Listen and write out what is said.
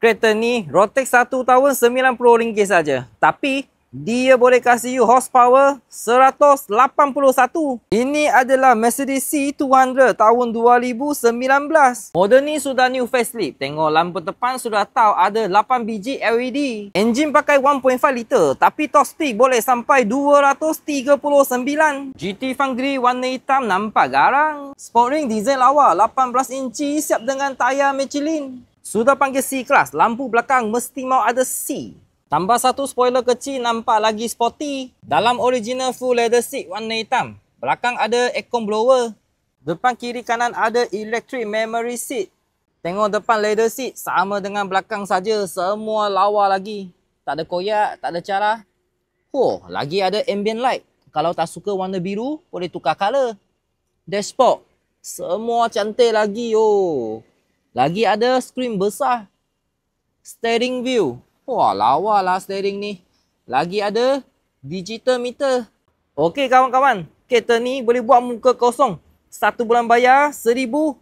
Kereta ni Rotex 1 tahun RM90 saja. Tapi dia boleh kasih you horsepower 181. Ini adalah Mercedes C200 tahun 2019. Model ni sudah new facelift. Tengok lampu depan sudah tahu ada 8 biji LED. Enjin pakai 1.5 liter. Tapi top speed boleh sampai 239. GT Fangri warna hitam nampak garang. Sport ring design lawa 18 inci siap dengan tayar Michelin. Sudah panggil C-Class. Lampu belakang mesti mau ada C. Tambah satu spoiler kecil nampak lagi sporty. Dalam original full leather seat warna hitam. Belakang ada aircon blower. Depan kiri kanan ada electric memory seat. Tengok depan leather seat sama dengan belakang saja. Semua lawa lagi. Tak ada koyak, tak ada cara. Lagi ada ambient light. Kalau tak suka warna biru, boleh tukar color. Dashboard. Semua cantik lagi. Lagi ada skrin besar. Steering wheel. Lawa lah steering ni. Lagi ada digital meter. Okey kawan-kawan. Kereta ni boleh buat muka kosong. 1 bulan bayar RM1,600.